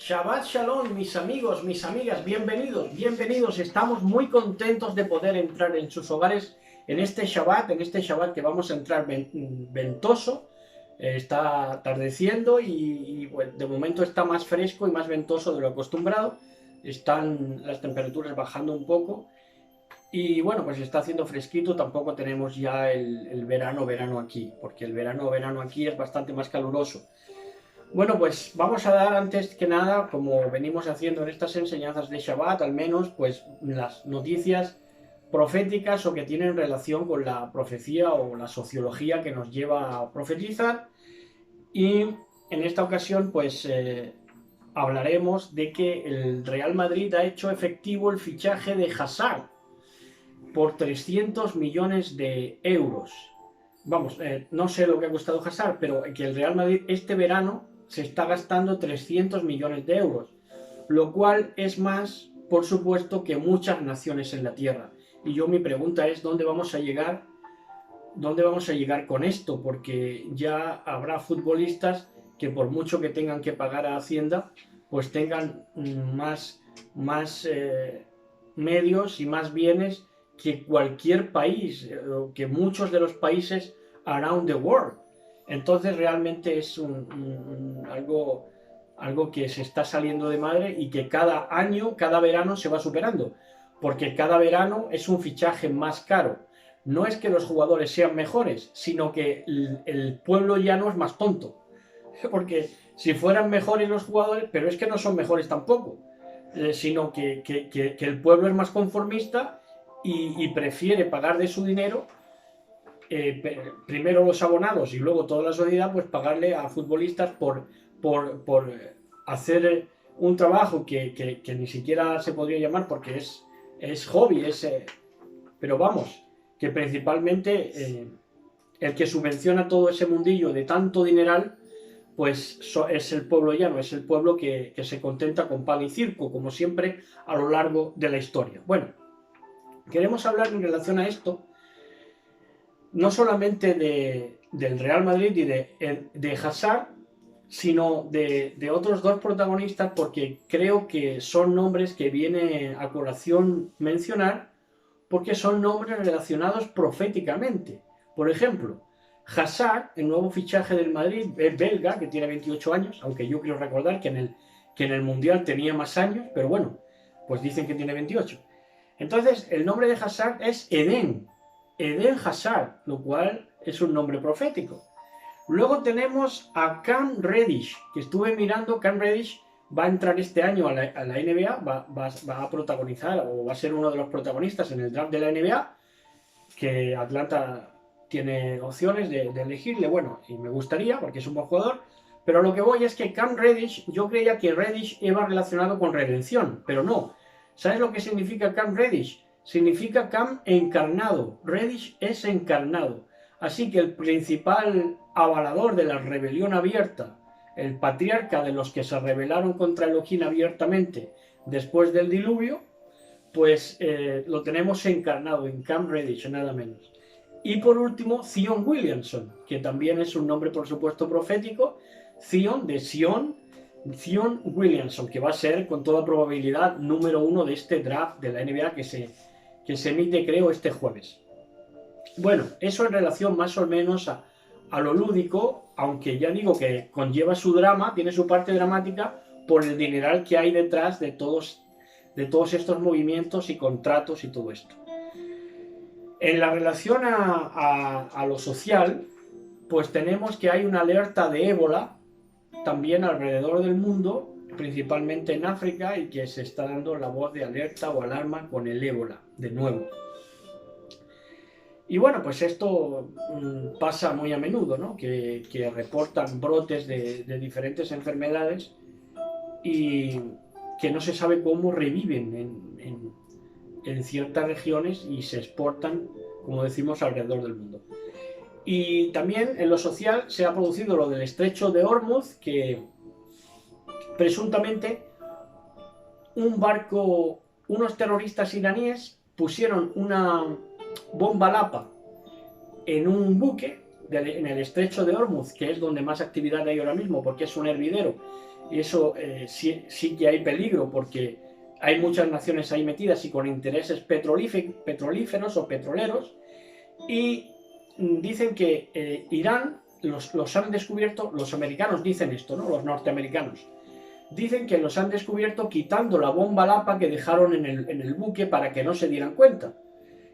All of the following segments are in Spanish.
Shabbat Shalom, mis amigos, mis amigas, bienvenidos, bienvenidos. Estamos muy contentos de poder entrar en sus hogares en este Shabbat que vamos a entrar ventoso. Está atardeciendo y bueno, de momento está más fresco y más ventoso de lo acostumbrado. Están las temperaturas bajando un poco y bueno, pues está haciendo fresquito. Tampoco tenemos ya el verano aquí, porque el verano aquí es bastante más caluroso. Bueno, pues vamos a dar antes que nada, como venimos haciendo en estas enseñanzas de Shabbat, al menos, pues las noticias proféticas o que tienen relación con la profecía o la sociología que nos lleva a profetizar. Y en esta ocasión, pues hablaremos de que el Real Madrid ha hecho efectivo el fichaje de Hazard por 300 millones de euros. Vamos, no sé lo que ha costado Hazard, pero que el Real Madrid este verano se está gastando 300 millones de euros, lo cual es más, por supuesto, que muchas naciones en la Tierra. Y yo mi pregunta es, ¿dónde vamos a llegar? ¿Dónde vamos a llegar con esto? Porque ya habrá futbolistas que por mucho que tengan que pagar a Hacienda, pues tengan más medios y más bienes que cualquier país, que muchos de los países around the world. Entonces realmente es algo que se está saliendo de madre y que cada año, cada verano se va superando, porque cada verano es un fichaje más caro. No es que los jugadores sean mejores, sino que el pueblo llano es más tonto, porque si fueran mejores los jugadores, pero es que no son mejores tampoco, sino que el pueblo es más conformista y prefiere pagar de su dinero, primero los abonados y luego toda la sociedad, pues pagarle a futbolistas por hacer un trabajo que ni siquiera se podría llamar, porque es hobby, pero vamos, que principalmente el que subvenciona todo ese mundillo de tanto dineral, pues es el pueblo llano, es el pueblo que se contenta con pan y circo, como siempre a lo largo de la historia. Bueno, queremos hablar en relación a esto, no solamente del Real Madrid y de Hazard, sino de otros dos protagonistas, porque creo que son nombres que viene a colación mencionar, porque son nombres relacionados proféticamente. Por ejemplo, Hazard, el nuevo fichaje del Madrid, es belga, que tiene 28 años, aunque yo quiero recordar que en el Mundial tenía más años, pero bueno, pues dicen que tiene 28. Entonces, el nombre de Hazard es Eden Hazard, lo cual es un nombre profético. Luego tenemos a Cam Reddish, que estuve mirando. Cam Reddish va a entrar este año a la NBA, va a protagonizar o va a ser uno de los protagonistas en el draft de la NBA, que Atlanta tiene opciones de elegirle, bueno, y me gustaría porque es un buen jugador, pero lo que voy es que Cam Reddish, yo creía que Reddish iba relacionado con redención, pero no. ¿Sabes lo que significa Cam Reddish? Significa Cam encarnado, Reddish es encarnado. Así que el principal avalador de la rebelión abierta, el patriarca de los que se rebelaron contra Elohim abiertamente después del diluvio, pues lo tenemos encarnado en Cam Reddish, nada menos. Y por último, Zion Williamson, que también es un nombre por supuesto profético, Zion de Zion Williamson, que va a ser con toda probabilidad número 1 de este draft de la NBA que se emite, creo, este jueves. Bueno, eso en relación más o menos a lo lúdico, aunque ya digo que conlleva su drama, tiene su parte dramática por el dineral que hay detrás de todos estos movimientos y contratos y todo esto. En la relación a lo social, pues tenemos que hay una alerta de ébola también alrededor del mundo, principalmente en África, y que se está dando la voz de alerta o alarma con el ébola, de nuevo. Y bueno, pues esto pasa muy a menudo, ¿no? Que reportan brotes de diferentes enfermedades y que no se sabe cómo reviven en ciertas regiones y se exportan, como decimos, alrededor del mundo. Y también en lo social se ha producido lo del estrecho de Hormuz, que presuntamente un barco, unos terroristas iraníes pusieron una bomba lapa en un buque en el estrecho de Hormuz, que es donde más actividad hay ahora mismo porque es un hervidero y eso sí que hay peligro, porque hay muchas naciones ahí metidas y con intereses petrolíferos o petroleros, y dicen que Irán los han descubierto, los americanos dicen esto, ¿no? Los norteamericanos. Dicen que los han descubierto quitando la bomba Lapa que dejaron en el buque para que no se dieran cuenta.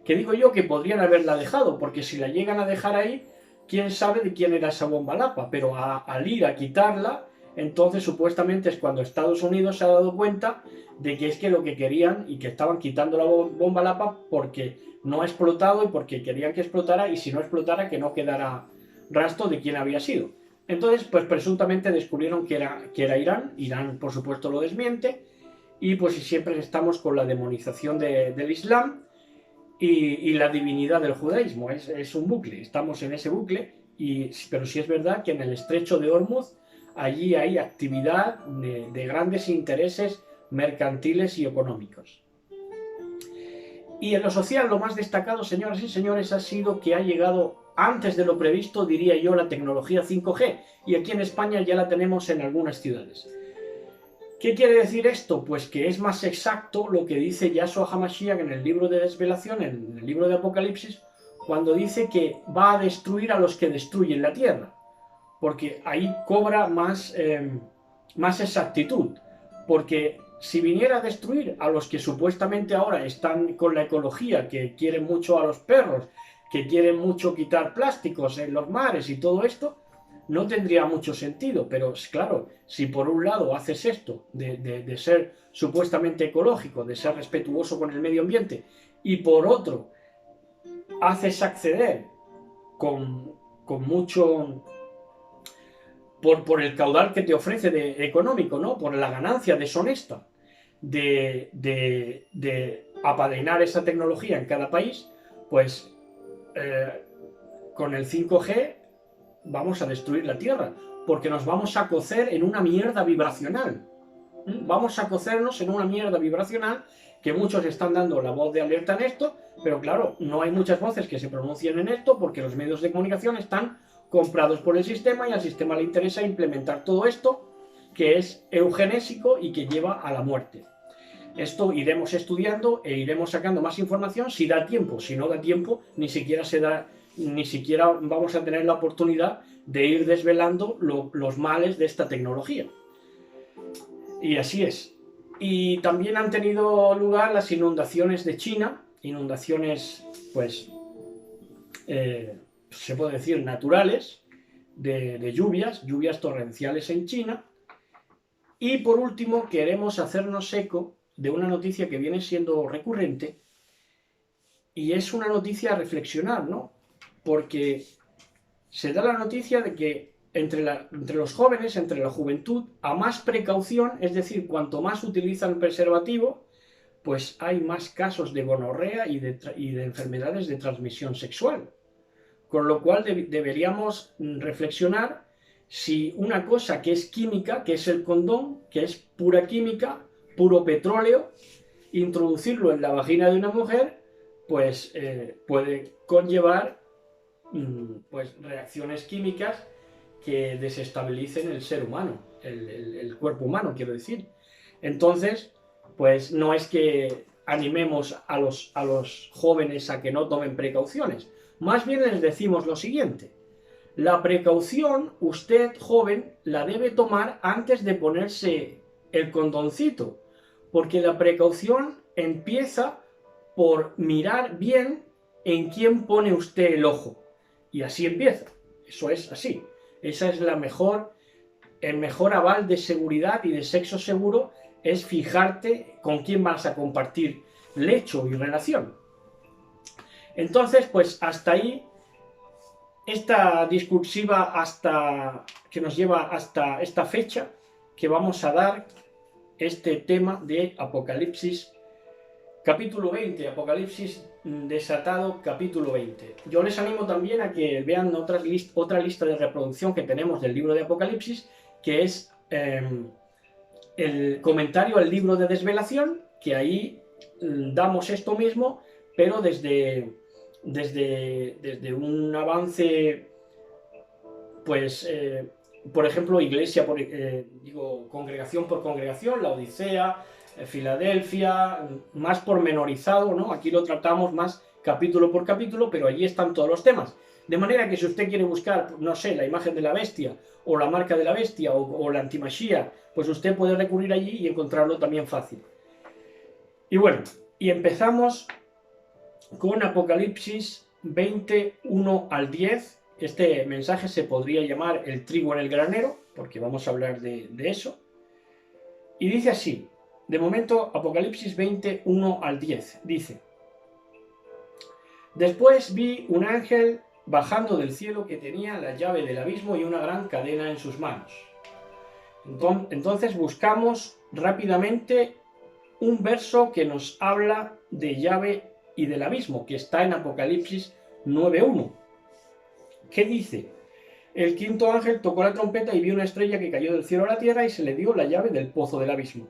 Que digo yo que podrían haberla dejado, porque si la llegan a dejar ahí, quién sabe de quién era esa bomba Lapa, pero al ir a quitarla, entonces supuestamente es cuando Estados Unidos se ha dado cuenta de que es que lo que querían y que estaban quitando la bomba Lapa porque no ha explotado y porque querían que explotara, y si no explotara que no quedara rastro de quién había sido. Entonces, pues presuntamente descubrieron que era Irán. Irán, por supuesto, lo desmiente, y pues siempre estamos con la demonización del Islam y la divinidad del judaísmo. Es un bucle, estamos en ese bucle, pero sí es verdad que en el estrecho de Hormuz, allí hay actividad de grandes intereses mercantiles y económicos. Y en lo social, lo más destacado, señoras y señores, ha sido que ha llegado antes de lo previsto, diría yo, la tecnología 5G, y aquí en España ya la tenemos en algunas ciudades. ¿Qué quiere decir esto? Pues que es más exacto lo que dice Yahshua HaMashiach en el libro de Desvelación, en el libro de Apocalipsis, cuando dice que va a destruir a los que destruyen la tierra, porque ahí cobra más exactitud, porque si viniera a destruir a los que supuestamente ahora están con la ecología, que quieren mucho a los perros, que quieren mucho quitar plásticos en los mares y todo esto, no tendría mucho sentido. Pero claro, si por un lado haces esto de ser supuestamente ecológico, de ser respetuoso con el medio ambiente, y por otro haces acceder con mucho por el caudal que te ofrece económico, ¿no? Por la ganancia deshonesta de apadrinar esa tecnología en cada país, pues con el 5G vamos a destruir la Tierra, porque nos vamos a cocer en una mierda vibracional. Vamos a cocernos en una mierda vibracional, que muchos están dando la voz de alerta en esto, pero claro, no hay muchas voces que se pronuncien en esto, porque los medios de comunicación están comprados por el sistema, y al sistema le interesa implementar todo esto, que es eugenésico y que lleva a la muerte. Esto iremos estudiando e iremos sacando más información si da tiempo. Si no da tiempo, ni siquiera vamos a tener la oportunidad de ir desvelando los males de esta tecnología. Y así es. Y también han tenido lugar las inundaciones de China, inundaciones, pues, se puede decir naturales, de lluvias torrenciales en China. Y por último, queremos hacernos eco de una noticia que viene siendo recurrente, y es una noticia a reflexionar, ¿no? Porque se da la noticia de que entre los jóvenes, entre la juventud, a más precaución, es decir, cuanto más utilizan preservativo, pues hay más casos de gonorrea y de enfermedades de transmisión sexual. Con lo cual deberíamos reflexionar si una cosa que es química, que es el condón, que es pura química, puro petróleo, introducirlo en la vagina de una mujer, pues puede conllevar pues reacciones químicas que desestabilicen el ser humano, el cuerpo humano, quiero decir. Entonces, pues no es que animemos a los jóvenes a que no tomen precauciones, más bien les decimos lo siguiente: la precaución, usted, joven, la debe tomar antes de ponerse el condoncito, porque la precaución empieza por mirar bien en quién pone usted el ojo. Y así empieza. Eso es así. Esa es el mejor aval de seguridad y de sexo seguro, es fijarte con quién vas a compartir lecho y relación. Entonces, pues hasta ahí esta discursiva, que nos lleva hasta esta fecha, que vamos a dar este tema de Apocalipsis capítulo 20, Apocalipsis desatado capítulo 20. Yo les animo también a que vean otra lista de reproducción que tenemos del libro de Apocalipsis, que es el comentario al libro de Desvelación, que ahí damos esto mismo, pero desde un avance, pues, por ejemplo, iglesia, congregación por congregación, la Odisea, Filadelfia, más pormenorizado, ¿no? Aquí lo tratamos más capítulo por capítulo, pero allí están todos los temas. De manera que si usted quiere buscar, no sé, la imagen de la bestia, o la marca de la bestia, o la antimachía, pues usted puede recurrir allí y encontrarlo también fácil. Y bueno, y empezamos con Apocalipsis 21 al 10. Este mensaje se podría llamar el trigo en el granero, porque vamos a hablar de eso. Y dice así, de momento, Apocalipsis 21 al 10, dice: Después vi un ángel bajando del cielo que tenía la llave del abismo y una gran cadena en sus manos. Entonces buscamos rápidamente un verso que nos habla de llave y del abismo, que está en Apocalipsis 9.1. ¿Qué dice? El quinto ángel tocó la trompeta y vio una estrella que cayó del cielo a la tierra y se le dio la llave del pozo del abismo.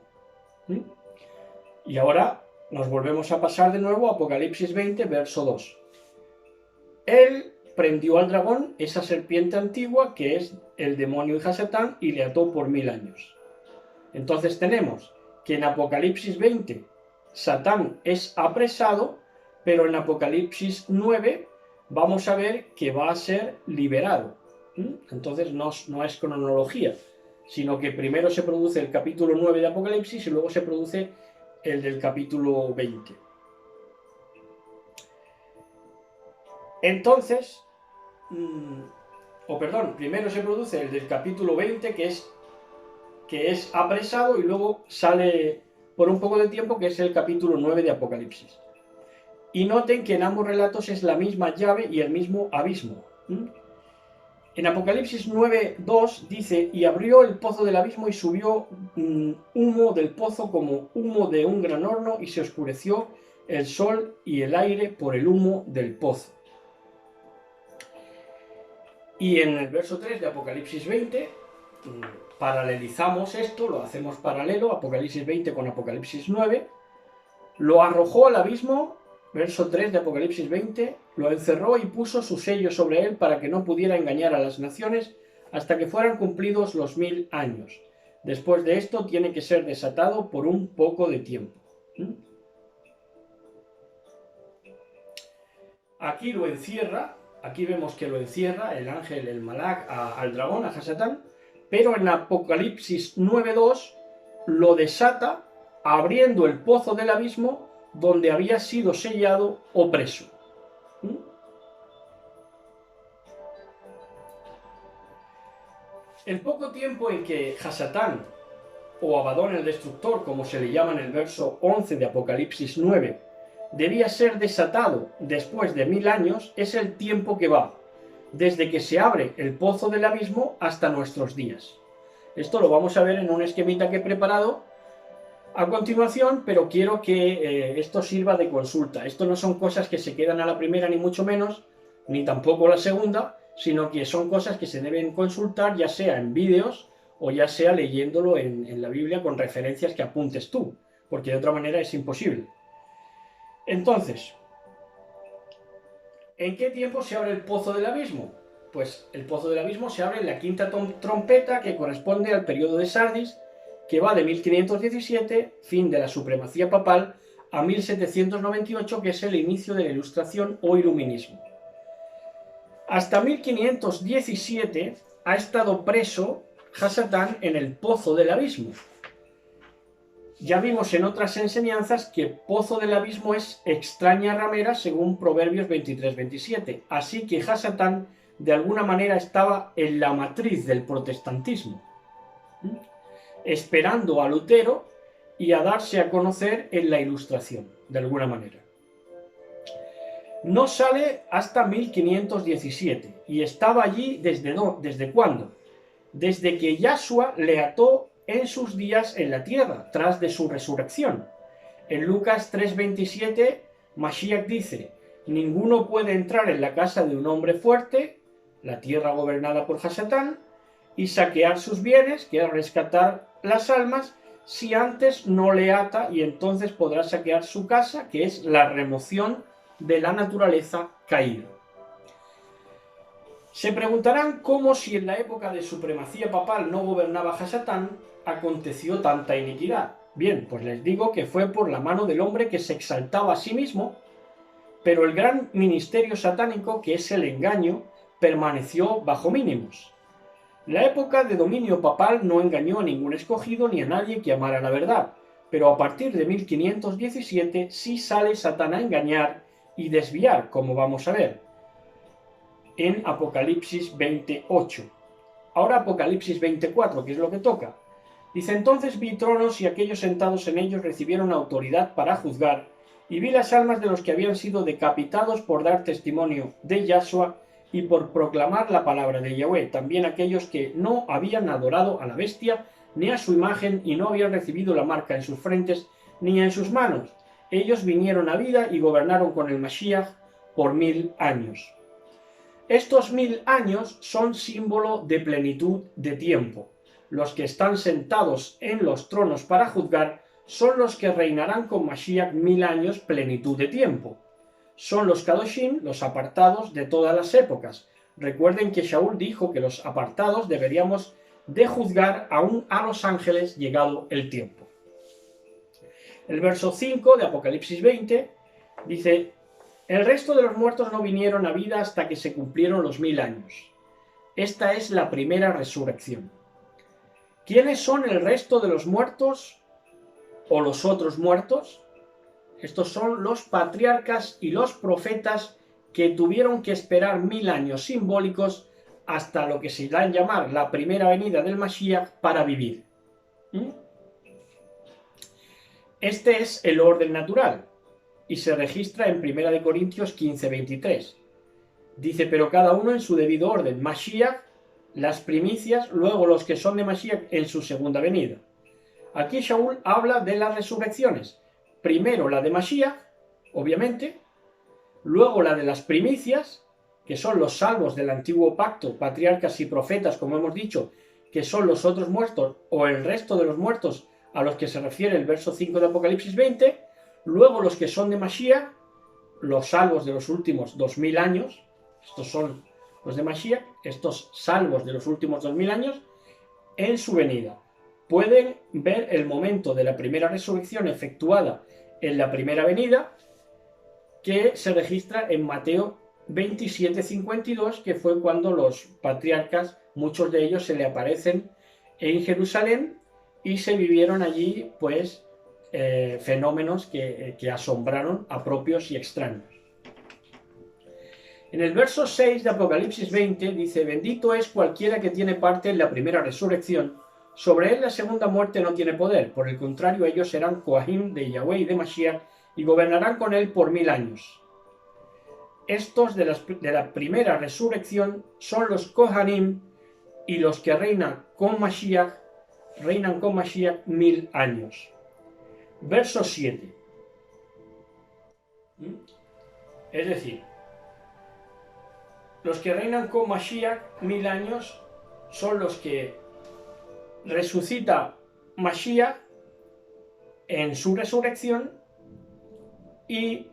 Y ahora nos volvemos a pasar de nuevo a Apocalipsis 20, verso 2. Él prendió al dragón, esa serpiente antigua que es el demonio y Satán, y le ató por 1000 años. Entonces tenemos que en Apocalipsis 20 Satán es apresado, pero en Apocalipsis 9 vamos a ver que va a ser liberado. Entonces no es cronología, sino que primero se produce el capítulo 9 de Apocalipsis y luego se produce el del capítulo 20. Entonces, primero se produce el del capítulo 20, que es apresado, y luego sale por un poco de tiempo, que es el capítulo 9 de Apocalipsis. Y noten que en ambos relatos es la misma llave y el mismo abismo. En Apocalipsis 9.2 dice: y abrió el pozo del abismo y subió humo del pozo como humo de un gran horno, y se oscureció el sol y el aire por el humo del pozo. Y en el verso 3 de Apocalipsis 20 paralelizamos esto, lo hacemos paralelo, Apocalipsis 20 con Apocalipsis 9. Lo arrojó al abismo, verso 3 de Apocalipsis 20, lo encerró y puso su sello sobre él para que no pudiera engañar a las naciones hasta que fueran cumplidos los 1000 años. Después de esto tiene que ser desatado por un poco de tiempo. Aquí lo encierra, aquí vemos que lo encierra el ángel, el Malak, al dragón, a Hasatán, pero en Apocalipsis 9.2 lo desata abriendo el pozo del abismo donde había sido sellado o preso. El poco tiempo en que Hasatán, o Abadón el Destructor, como se le llama en el verso 11 de Apocalipsis 9, debía ser desatado después de 1000 años, es el tiempo que va desde que se abre el pozo del abismo hasta nuestros días. Esto lo vamos a ver en un esquemita que he preparado a continuación, pero quiero que esto sirva de consulta. Esto no son cosas que se quedan a la primera, ni mucho menos, ni tampoco a la segunda, sino que son cosas que se deben consultar, ya sea en vídeos o ya sea leyéndolo en la Biblia con referencias que apuntes tú, porque de otra manera es imposible. Entonces, ¿en qué tiempo se abre el pozo del abismo? Pues el pozo del abismo se abre en la quinta trompeta, que corresponde al periodo de Sardis, que va de 1517, fin de la supremacía papal, a 1798, que es el inicio de la Ilustración o Iluminismo. Hasta 1517 ha estado preso Hasatán en el pozo del abismo. Ya vimos en otras enseñanzas que pozo del abismo es extraña ramera, según Proverbios 23-27. Así que Hasatán de alguna manera estaba en la matriz del protestantismo, esperando a Lutero y a darse a conocer en la Ilustración, de alguna manera. No sale hasta 1517 y estaba allí ¿desde cuándo? Desde que Yahshua le ató en sus días en la tierra, tras de su resurrección. En Lucas 3:27, Mashiach dice: ninguno puede entrar en la casa de un hombre fuerte, la tierra gobernada por Hasatán, y saquear sus bienes, que es rescatar las almas, si antes no le ata, y entonces podrá saquear su casa, que es la remoción de la naturaleza caída. Se preguntarán cómo, si en la época de supremacía papal no gobernaba Hasatán, aconteció tanta iniquidad. Bien, pues les digo que fue por la mano del hombre que se exaltaba a sí mismo, pero el gran ministerio satánico, que es el engaño, permaneció bajo mínimos. La época de dominio papal no engañó a ningún escogido ni a nadie que amara la verdad, pero a partir de 1517 sí sale Satán a engañar y desviar, como vamos a ver en Apocalipsis 28. Ahora Apocalipsis 24, que es lo que toca. Dice: entonces vi tronos y aquellos sentados en ellos recibieron autoridad para juzgar, y vi las almas de los que habían sido decapitados por dar testimonio de Yahshua y por proclamar la palabra de Yahweh, también aquellos que no habían adorado a la bestia ni a su imagen y no habían recibido la marca en sus frentes ni en sus manos. Ellos vinieron a vida y gobernaron con el Mashiach por 1000 años. Estos 1000 años son símbolo de plenitud de tiempo. Los que están sentados en los tronos para juzgar son los que reinarán con Mashiach 1000 años, plenitud de tiempo. Son los Kadoshim, los apartados de todas las épocas. Recuerden que Shaul dijo que los apartados deberíamos de juzgar aún a los ángeles llegado el tiempo. El verso 5 de Apocalipsis 20 dice: el resto de los muertos no vinieron a vida hasta que se cumplieron los 1000 años. Esta es la primera resurrección. ¿Quiénes son el resto de los muertos o los otros muertos? Estos son los patriarcas y los profetas que tuvieron que esperar 1000 años simbólicos hasta lo que se da en llamar la primera venida del Mashiach para vivir. Este es el orden natural y se registra en 1 Corintios 15:23. Dice: pero cada uno en su debido orden. Mashiach, las primicias, luego los que son de Mashiach en su segunda venida. Aquí Shaul habla de las resurrecciones. Primero la de Mashiach, obviamente, luego la de las primicias, que son los salvos del antiguo pacto, patriarcas y profetas, como hemos dicho, que son los otros muertos, o el resto de los muertos a los que se refiere el verso 5 de Apocalipsis 20, luego los que son de Mashiach, los salvos de los últimos 2000 años, estos son los de Mashiach, estos salvos de los últimos 2000 años, en su venida. Pueden ver el momento de la primera resurrección efectuada en la primera venida, que se registra en Mateo 27:52, que fue cuando los patriarcas, muchos de ellos, se le aparecen en Jerusalén y se vivieron allí pues fenómenos que asombraron a propios y extraños. En el verso 6 de Apocalipsis 20 dice: bendito es cualquiera que tiene parte en la primera resurrección. Sobre él la segunda muerte no tiene poder, por el contrario ellos serán Coahim de Yahweh y de Mashiach y gobernarán con él por 1000 años. Estos de la primera resurrección son los Kohanim, y los que reinan con Mashiach 1000 años. Verso 7. Es decir, los que reinan con Mashiach 1000 años son los que resucita Mashiach en su resurrección y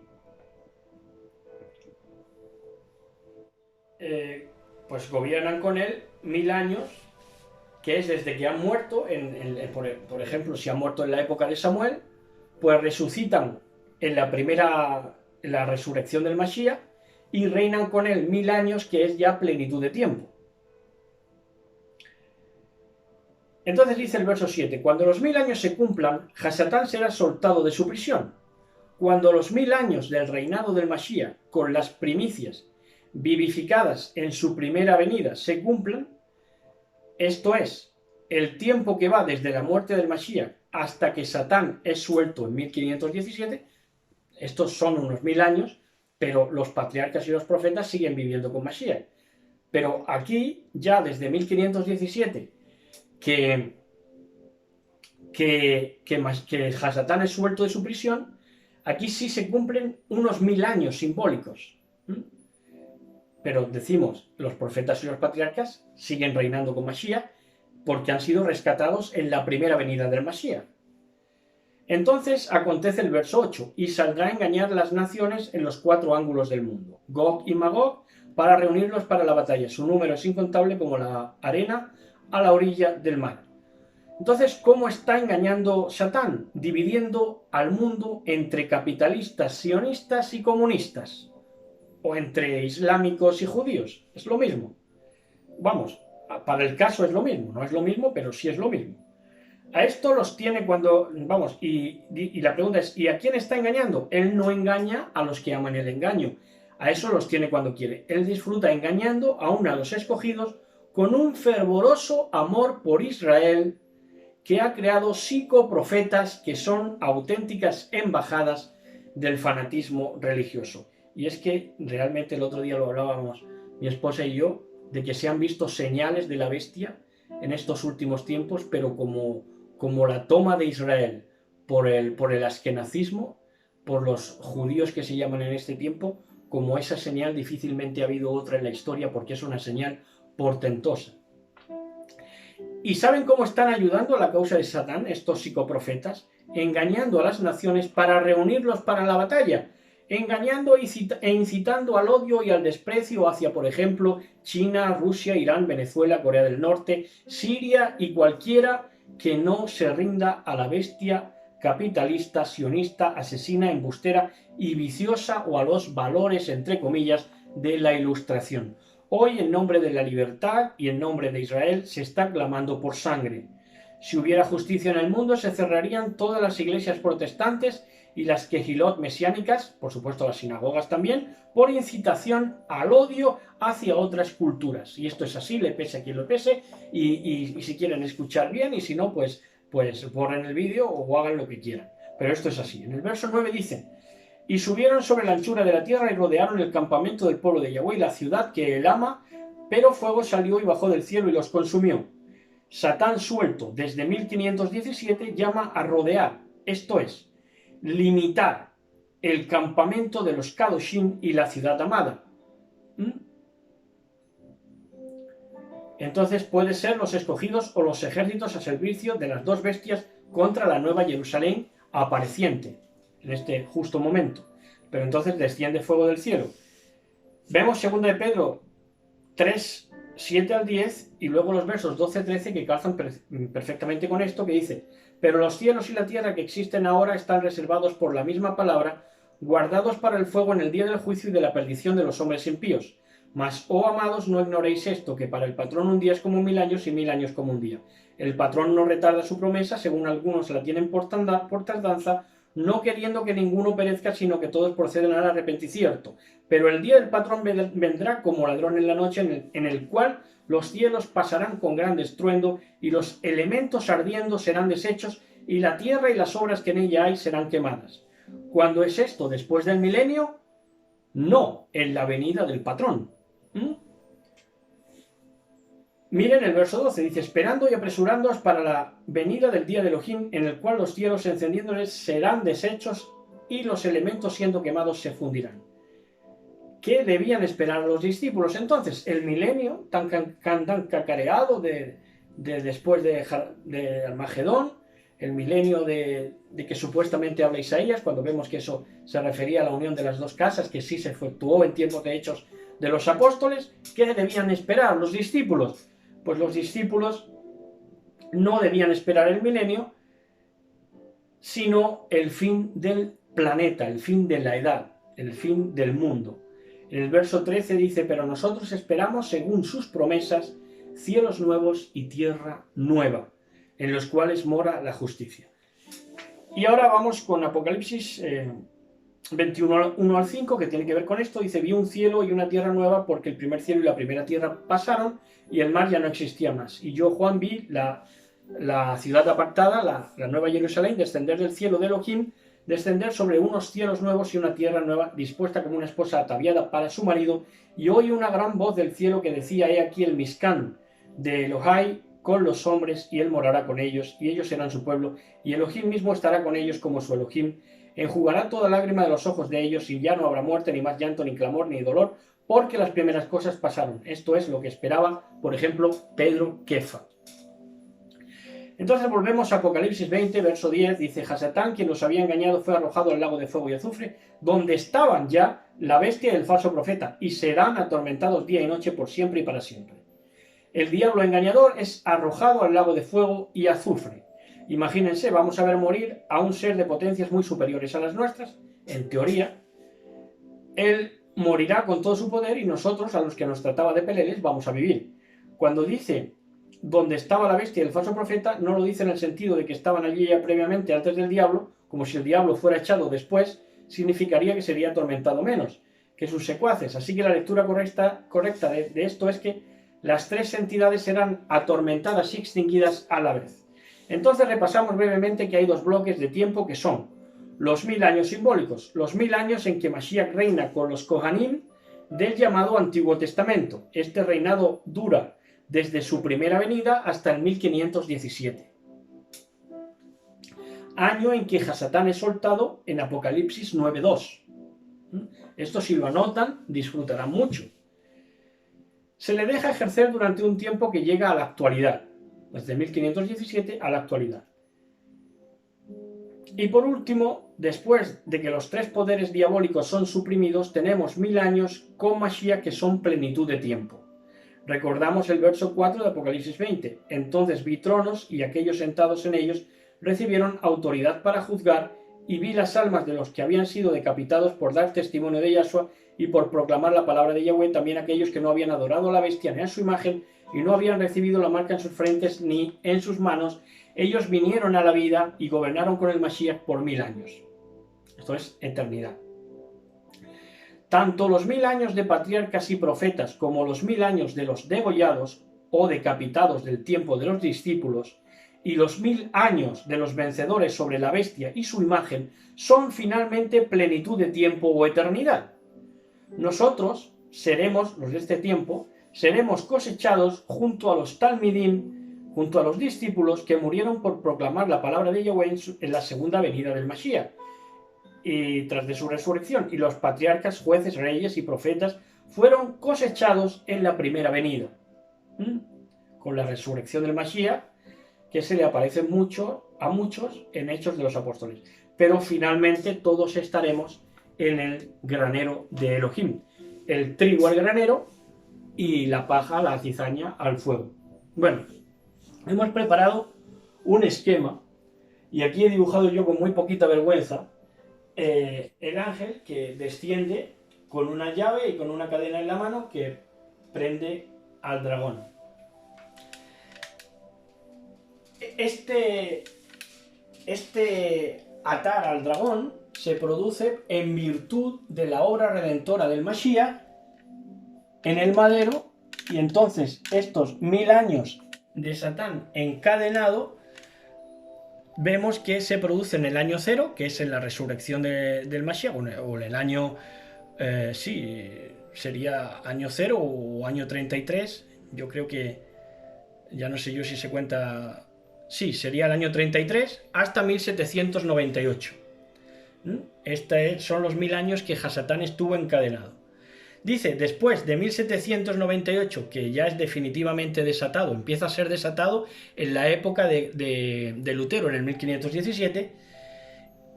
pues gobiernan con él 1000 años, que es desde que han muerto, por ejemplo, si han muerto en la época de Samuel, pues resucitan en la resurrección del Mashiach y reinan con él 1000 años, que es ya plenitud de tiempo. Entonces dice el verso 7: cuando los 1000 años se cumplan, Hasatán será soltado de su prisión. Cuando los 1000 años del reinado del Mashiach, con las primicias vivificadas en su primera venida, se cumplan, esto es, el tiempo que va desde la muerte del Mashiach hasta que Satán es suelto en 1517, estos son unos 1000 años, pero los patriarcas y los profetas siguen viviendo con Mashiach. Pero aquí, ya desde 1517, que Hasatán es suelto de su prisión, aquí sí se cumplen unos 1000 años simbólicos. Pero decimos, los profetas y los patriarcas siguen reinando con Mashiach porque han sido rescatados en la primera venida del Mashiach. Entonces acontece el verso 8: y saldrá a engañar las naciones en los 4 ángulos del mundo, Gog y Magog, para reunirlos para la batalla. Su número es incontable como la arena a la orilla del mar. Entonces, ¿cómo está engañando Satán? Dividiendo al mundo entre capitalistas, sionistas y comunistas. O entre islámicos y judíos. Es lo mismo. Vamos, para el caso es lo mismo. No es lo mismo, pero sí es lo mismo. A esto los tiene cuando... Vamos, y la pregunta es, ¿y a quién está engañando? Él no engaña a los que aman el engaño. A eso los tiene cuando quiere. Él disfruta engañando aún a los escogidos con un fervoroso amor por Israel, que ha creado psicoprofetas que son auténticas embajadas del fanatismo religioso. Y es que realmente el otro día lo hablábamos mi esposa y yo, de que se han visto señales de la bestia en estos últimos tiempos, pero como la toma de Israel por el askenazismo, por los judíos que se llaman en este tiempo, como esa señal difícilmente ha habido otra en la historia, porque es una señal portentosa. ¿Y saben cómo están ayudando a la causa de Satán estos psicoprofetas? Engañando a las naciones para reunirlos para la batalla, engañando e incitando al odio y al desprecio hacia, por ejemplo, China, Rusia, Irán, Venezuela, Corea del Norte, Siria y cualquiera que no se rinda a la bestia capitalista, sionista, asesina, embustera y viciosa, o a los valores, entre comillas, de la Ilustración. Hoy, en nombre de la libertad y en nombre de Israel, se está clamando por sangre. Si hubiera justicia en el mundo, se cerrarían todas las iglesias protestantes y las quejilot mesiánicas, por supuesto las sinagogas también, por incitación al odio hacia otras culturas. Y esto es así, le pese a quien lo pese, y si quieren escuchar bien, y si no, pues borren el vídeo o hagan lo que quieran. Pero esto es así. En el verso 9 dice: y subieron sobre la anchura de la tierra y rodearon el campamento del pueblo de Yahweh, la ciudad que él ama, pero fuego salió y bajó del cielo y los consumió. Satán, suelto desde 1517, llama a rodear, esto es, limitar el campamento de los Kadoshim y la ciudad amada. Entonces puede ser los escogidos o los ejércitos a servicio de las dos bestias contra la nueva Jerusalén apareciente en este justo momento. Pero entonces desciende fuego del cielo. Vemos 2 de Pedro 3, 7 al 10, y luego los versos 12 13 que calzan perfectamente con esto, que dice: pero los cielos y la tierra que existen ahora están reservados por la misma palabra, guardados para el fuego en el día del juicio y de la perdición de los hombres impíos. Mas, oh amados, no ignoréis esto, que para el patrón un día es como 1000 años y 1000 años como un día. El patrón no retarda su promesa, según algunos la tienen por tardanza, no queriendo que ninguno perezca, sino que todos proceden al arrepentimiento. Pero el día del patrón vendrá como ladrón en la noche, en el cual los cielos pasarán con gran estruendo, y los elementos ardiendo serán deshechos, y la tierra y las obras que en ella hay serán quemadas. ¿Cuándo es esto? ¿Después del milenio? No, en la venida del patrón. Miren el verso 12, dice: esperando y apresurándoos para la venida del día de Elohim, en el cual los cielos encendiéndoles serán deshechos y los elementos siendo quemados se fundirán. ¿Qué debían esperar los discípulos entonces? El milenio tan cacareado de después de Armagedón, el milenio de que supuestamente habla Isaías, cuando vemos que eso se refería a la unión de las dos casas, que sí se efectuó en tiempos de Hechos de los apóstoles. ¿Qué debían esperar los discípulos? Pues los discípulos no debían esperar el milenio, sino el fin del planeta, el fin de la edad, el fin del mundo. En el verso 13 dice: pero nosotros esperamos, según sus promesas, cielos nuevos y tierra nueva, en los cuales mora la justicia. Y ahora vamos con Apocalipsis 21, 1 al 5, que tiene que ver con esto. Dice: vi un cielo y una tierra nueva, porque el primer cielo y la primera tierra pasaron, y el mar ya no existía más. Y yo, Juan, vi la ciudad apartada, la nueva Jerusalén, descender del cielo de Elohim, descender sobre unos cielos nuevos y una tierra nueva, dispuesta como una esposa ataviada para su marido. Y oí una gran voz del cielo que decía: he aquí el Mishkan de Elohai con los hombres, y él morará con ellos, y ellos serán su pueblo, y Elohim mismo estará con ellos como su Elohim. Enjugará toda lágrima de los ojos de ellos, y ya no habrá muerte, ni más llanto, ni clamor, ni dolor, porque las primeras cosas pasaron. Esto es lo que esperaba, por ejemplo, Pedro Kefa. Entonces volvemos a Apocalipsis 20, verso 10, dice: Hasatán, quien los había engañado, fue arrojado al lago de fuego y azufre, donde estaban ya la bestia y el falso profeta, y serán atormentados día y noche por siempre y para siempre. El diablo engañador es arrojado al lago de fuego y azufre. Imagínense, vamos a ver morir a un ser de potencias muy superiores a las nuestras, en teoría. Él morirá con todo su poder y nosotros, a los que nos trataba de peleles, vamos a vivir. Cuando dice donde estaba la bestia y el falso profeta, no lo dice en el sentido de que estaban allí ya previamente antes del diablo, como si el diablo fuera echado después, significaría que sería atormentado menos que sus secuaces. Así que la lectura correcta de esto es que las tres entidades serán atormentadas y extinguidas a la vez. Entonces repasamos brevemente que hay dos bloques de tiempo que son los 1000 años simbólicos, los 1000 años en que Mashiach reina con los Kohanim del llamado Antiguo Testamento. Este reinado dura desde su primera venida hasta el 1517. Año en que Hasatán es soltado en Apocalipsis 9.2. Esto, si lo anotan, disfrutarán mucho. Se le deja ejercer durante un tiempo que llega a la actualidad, desde 1517 a la actualidad. Y por último, después de que los tres poderes diabólicos son suprimidos, tenemos 1000 años con Mashiach que son plenitud de tiempo. Recordamos el verso 4 de Apocalipsis 20. Entonces vi tronos y aquellos sentados en ellos recibieron autoridad para juzgar, y vi las almas de los que habían sido decapitados por dar testimonio de Yahshua y por proclamar la palabra de Yahweh, también aquellos que no habían adorado a la bestia ni a su imagen y no habían recibido la marca en sus frentes ni en sus manos. Ellos vinieron a la vida y gobernaron con el Mashiach por 1000 años. Esto es eternidad. Tanto los 1000 años de patriarcas y profetas como los 1000 años de los degollados o decapitados del tiempo de los discípulos y los 1000 años de los vencedores sobre la bestia y su imagen son finalmente plenitud de tiempo o eternidad. Nosotros seremos, los de este tiempo, seremos cosechados junto a los Talmidim, junto a los discípulos que murieron por proclamar la palabra de Yahweh en la segunda venida del Mashiach y tras de su resurrección, y los patriarcas, jueces, reyes y profetas fueron cosechados en la primera venida. Con la resurrección del Mashiach, que se le aparece a muchos en Hechos de los Apóstoles. Pero finalmente todos estaremos en el granero de Elohim. El trigo al granero y la paja, la cizaña al fuego. Bueno, hemos preparado un esquema y aquí he dibujado yo con muy poquita vergüenza el ángel que desciende con una llave y con una cadena en la mano que prende al dragón. Este atar al dragón se produce en virtud de la obra redentora del Mashiach en el madero, y entonces estos 1000 años de Satán encadenado vemos que se produce en el año 0, que es en la resurrección del Mashiach, o en el año, sería año 0 o año 33, yo creo que, ya no sé yo si se cuenta, sí, sería el año 33 hasta 1798. Estos son los 1000 años que Hasatán estuvo encadenado. Dice, después de 1798, que ya es definitivamente desatado, empieza a ser desatado en la época de Lutero, en el 1517,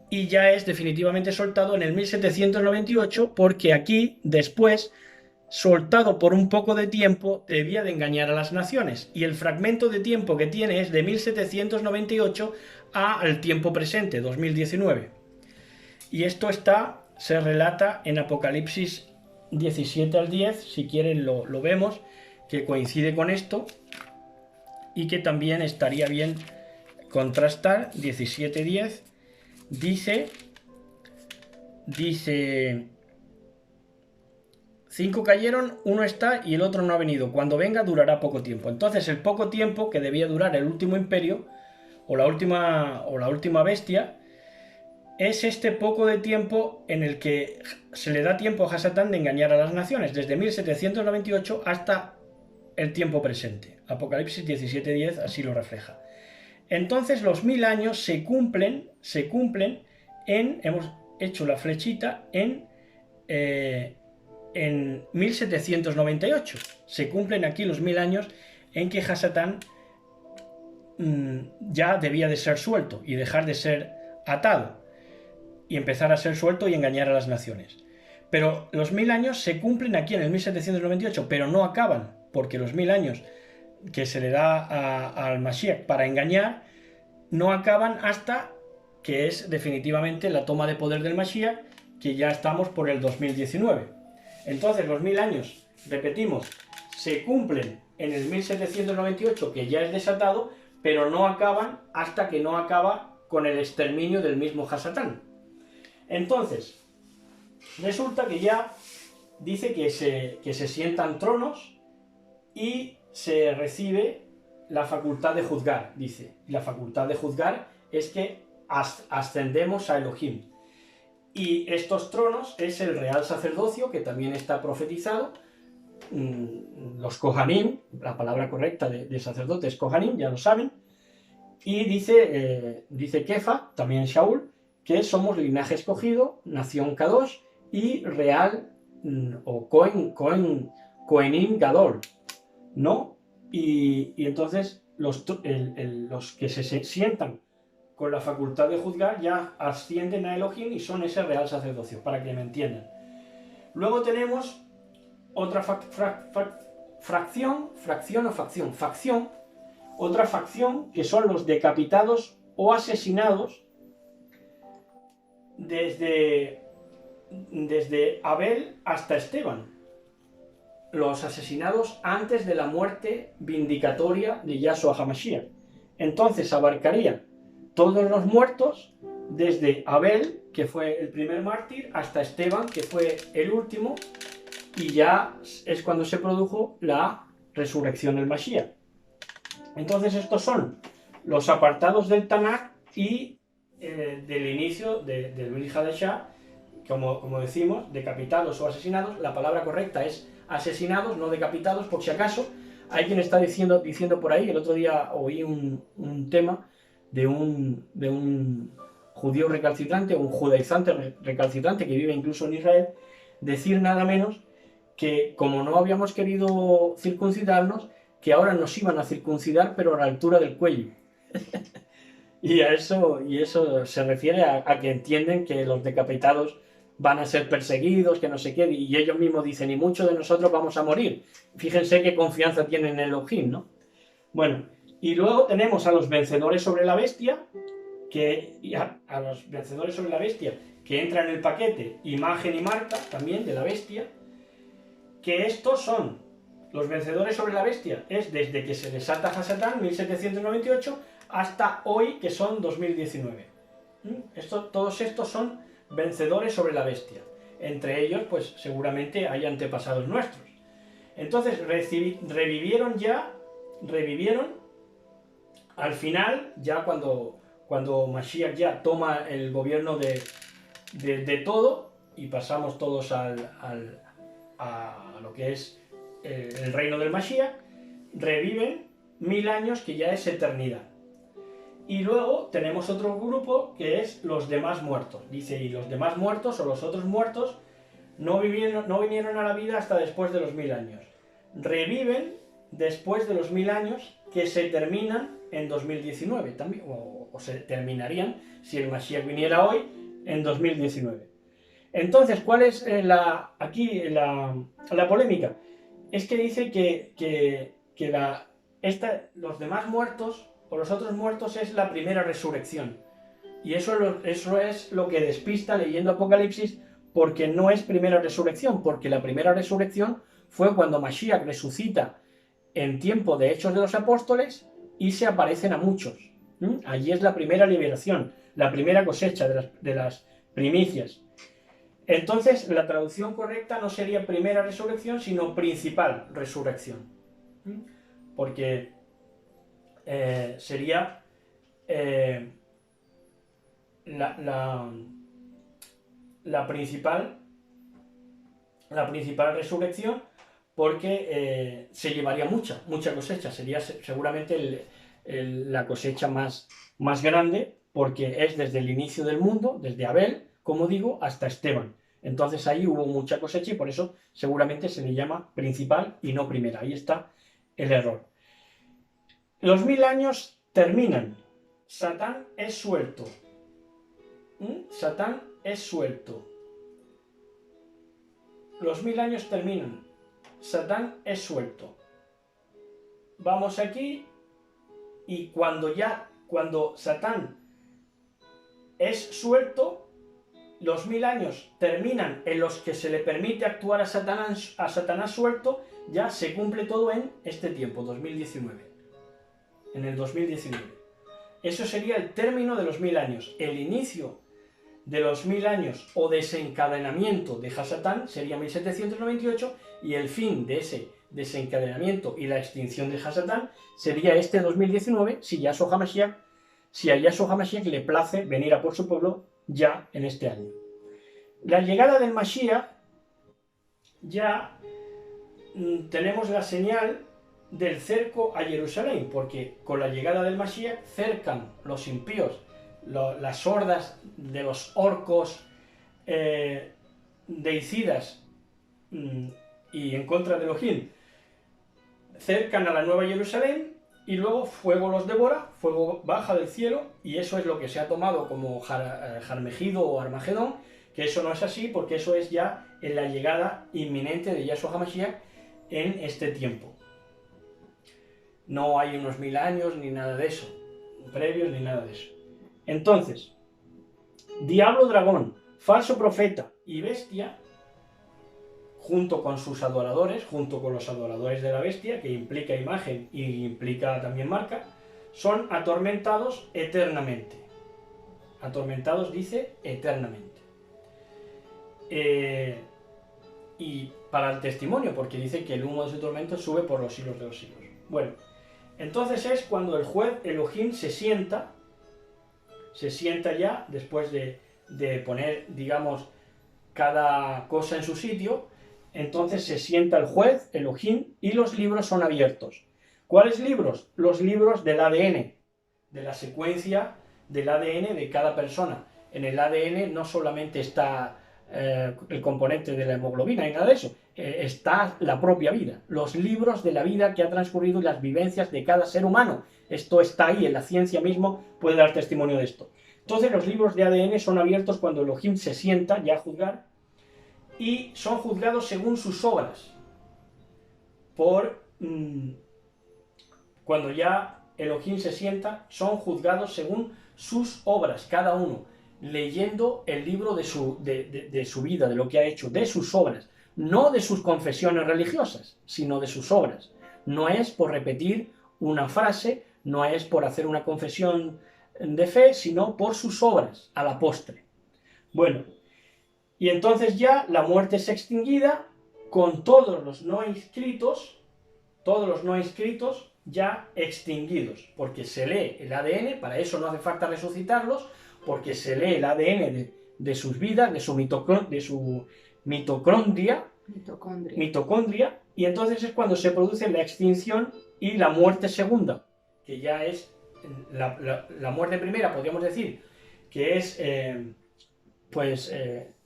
y ya es definitivamente soltado en el 1798, porque aquí, después, soltado por un poco de tiempo, debía de engañar a las naciones, y el fragmento de tiempo que tiene es de 1798 al tiempo presente, 2019. Y esto se relata en Apocalipsis 17 al 10, si quieren lo vemos, que coincide con esto y que también estaría bien contrastar. 17:10 dice 5 cayeron, uno está y el otro no ha venido, cuando venga durará poco tiempo. Entonces el poco tiempo que debía durar el último imperio o la última bestia es este poco de tiempo en el que se le da tiempo a Hasatán de engañar a las naciones, desde 1798 hasta el tiempo presente. Apocalipsis 17:10 así lo refleja. Entonces los 1000 años se cumplen hemos hecho la flechita en 1798. Se cumplen aquí los 1000 años en que Hasatán ya debía de ser suelto y dejar de ser atado, y empezar a ser suelto y engañar a las naciones. Pero los 1000 años se cumplen aquí en el 1798, pero no acaban, porque los 1000 años que se le da al Mashiach para engañar no acaban hasta que es definitivamente la toma de poder del Mashiach, que ya estamos por el 2019. Entonces los 1000 años, repetimos, se cumplen en el 1798, que ya es desatado, pero no acaban hasta que no acaba con el exterminio del mismo Hasatán. Entonces, resulta que ya dice que se sientan tronos y se recibe la facultad de juzgar, dice. La facultad de juzgar es que ascendemos a Elohim. Y estos tronos es el real sacerdocio, que también está profetizado. Los Kohanim, la palabra correcta de sacerdote es Kohanim, ya lo saben. Y dice Kefa, también Shaul, que somos linaje escogido, nación Kadosh y real o Kohenim Gadol, ¿no? Y entonces los que se sientan con la facultad de juzgar ya ascienden a Elohim y son ese real sacerdocio, para que me entiendan. Luego tenemos otra facción, otra facción, que son los decapitados o asesinados desde Abel hasta Esteban. Los asesinados antes de la muerte vindicatoria de Yahshua HaMashiach. Entonces abarcaría todos los muertos desde Abel, que fue el primer mártir, hasta Esteban, que fue el último, y ya es cuando se produjo la resurrección del Mashiach. Entonces estos son los apartados del Tanakh y del inicio del Brit Hadashah, como decimos, decapitados o asesinados. La palabra correcta es asesinados, no decapitados, por si acaso. Hay quien está diciendo por ahí, el otro día oí un tema de un judío recalcitrante, un judaizante recalcitrante que vive incluso en Israel, decir nada menos que como no habíamos querido circuncidarnos, que ahora nos iban a circuncidar, pero a la altura del cuello. y eso se refiere a que entienden que los decapitados van a ser perseguidos, que no sé qué, y ellos mismos dicen, y muchos de nosotros vamos a morir. Fíjense qué confianza tienen en Elohim, ¿no? Bueno, y luego tenemos a los vencedores sobre la bestia, a los vencedores sobre la bestia, que entra en el paquete imagen y marca también de la bestia, que estos son los vencedores sobre la bestia, es desde que se desata Hasatán, 1798, hasta hoy, que son 2019. Todos estos son vencedores sobre la bestia. Entre ellos, pues seguramente hay antepasados nuestros. Entonces revivieron al final, ya cuando Mashiach ya toma el gobierno de todo, y pasamos todos a lo que es el reino del Mashiach, reviven 1000 años, que ya es eternidad. Y luego tenemos otro grupo que es los demás muertos. Dice, y los demás muertos o los otros muertos no vinieron a la vida hasta después de los 1000 años. Reviven después de los 1000 años, que se terminan en 2019 también, o se terminarían si el Mashiach viniera hoy en 2019. Entonces, ¿cuál es aquí la polémica? Es que dice que los demás muertos o los otros muertos es la primera resurrección. Y eso es lo que despista leyendo Apocalipsis, porque no es primera resurrección, porque la primera resurrección fue cuando Mashiach resucita en tiempo de Hechos de los Apóstoles y se aparecen a muchos. Allí es la primera liberación, la primera cosecha de las primicias. Entonces, la traducción correcta no sería primera resurrección, sino principal resurrección. Porque sería la principal resurrección, porque se llevaría mucha cosecha. Sería seguramente la cosecha más grande, porque es desde el inicio del mundo, desde Abel, como digo, hasta Esteban. Entonces ahí hubo mucha cosecha y por eso seguramente se le llama principal y no primera. Ahí está el error. Los 1000 años terminan. Satán es suelto. Satán es suelto. los 1000 años terminan, Satán es suelto. Vamos aquí y cuando Satán es suelto, los 1000 años terminan en los que se le permite actuar a Satanás suelto, ya se cumple todo en este tiempo, 2019. En el 2019. Eso sería el término de los 1000 años. El inicio de los 1000 años o desencadenamiento de Hasatán sería 1798 y el fin de ese desencadenamiento y la extinción de Hasatán sería este 2019 si a Yahshua HaMashiach le place venir a por su pueblo ya en este año. La llegada del Mashiach ya tenemos la señal del cerco a Jerusalén, porque con la llegada del Mashiach cercan los impíos, las hordas de los orcos deicidas y en contra de Elohim, cercan a la Nueva Jerusalén y luego fuego los devora, fuego baja del cielo, y eso es lo que se ha tomado como Jarmegido o Armagedón, que eso no es así, porque eso es ya en la llegada inminente de Yahshua HaMashiach en este tiempo. No hay unos 1000 años ni nada de eso, previos ni nada de eso. Entonces, diablo, dragón, falso profeta y bestia, junto con sus adoradores, junto con los adoradores de la bestia, que implica imagen y implica también marca, son atormentados eternamente. Atormentados dice eternamente. Y para el testimonio, porque dice que el humo de su tormento sube por los siglos de los siglos. Bueno, entonces es cuando el juez Elohim se sienta ya, después de poner, digamos, cada cosa en su sitio. Entonces se sienta el juez Elohim y los libros son abiertos. ¿Cuáles libros? Los libros del ADN, de la secuencia del ADN de cada persona. En el ADN no solamente está el componente de la hemoglobina y nada de eso, está la propia vida, los libros de la vida que ha transcurrido y las vivencias de cada ser humano. Esto está ahí, en la ciencia mismo puede dar testimonio de esto. Entonces los libros de ADN son abiertos cuando Elohim se sienta ya a juzgar, y son juzgados según sus obras. Cuando ya Elohim se sienta, son juzgados según sus obras, cada uno, leyendo el libro de su vida, de lo que ha hecho, de sus obras, no de sus confesiones religiosas, sino de sus obras. No es por repetir una frase, no es por hacer una confesión de fe, sino por sus obras, a la postre. Bueno, y entonces ya la muerte es extinguida con todos los no inscritos ya extinguidos, porque se lee el ADN, para eso no hace falta resucitarlos, porque se lee el ADN de sus vidas, de su mitocondria, y entonces es cuando se produce la extinción y la muerte segunda, que ya es la muerte primera, podríamos decir, que es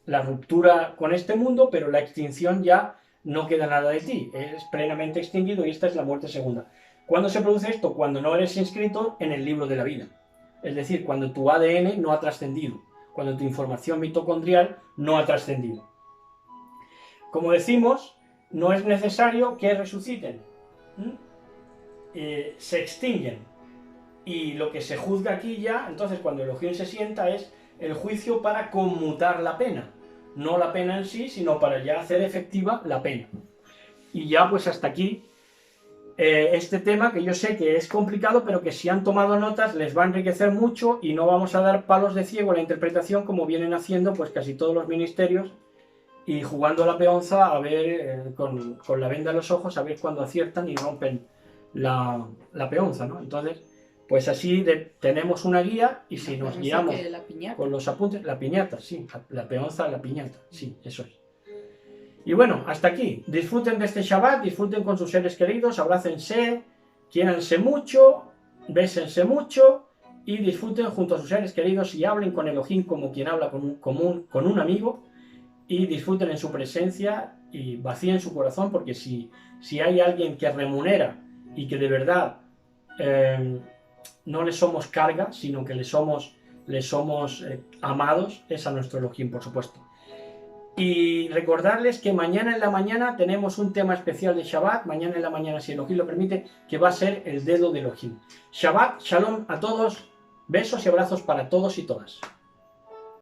la ruptura con este mundo, pero la extinción ya no queda nada de ti, eres plenamente extinguido y esta es la muerte segunda. ¿Cuándo se produce esto? Cuando no eres inscrito en el libro de la vida, es decir, cuando tu ADN no ha trascendido, cuando tu información mitocondrial no ha trascendido. Como decimos, no es necesario que resuciten, se extinguen, y lo que se juzga aquí ya, entonces cuando Elohim se sienta, es el juicio para conmutar la pena, no la pena en sí, sino para ya hacer efectiva la pena. Y ya pues hasta aquí este tema, que yo sé que es complicado, pero que si han tomado notas les va a enriquecer mucho, y no vamos a dar palos de ciego a la interpretación como vienen haciendo pues casi todos los ministerios, y jugando a la peonza a ver con la venda en los ojos, a ver cuándo aciertan y rompen la peonza, ¿no? Entonces, pues así tenemos una guía, y si nos guiamos con los apuntes, la piñata, sí, la peonza, la piñata, sí, eso es. Y bueno, hasta aquí. Disfruten de este Shabbat, disfruten con sus seres queridos, abrácense, quiéranse mucho, bésense mucho, y disfruten junto a sus seres queridos y hablen con Elohim como quien habla con un amigo, y disfruten en su presencia y vacíen su corazón, porque si hay alguien que remunera y que de verdad no le somos carga, sino que le somos amados, es a nuestro Elohim, por supuesto. Y recordarles que mañana en la mañana tenemos un tema especial de Shabbat, mañana en la mañana, si Elohim lo permite, que va a ser el dedo de Elohim. Shabbat, shalom a todos, besos y abrazos para todos y todas.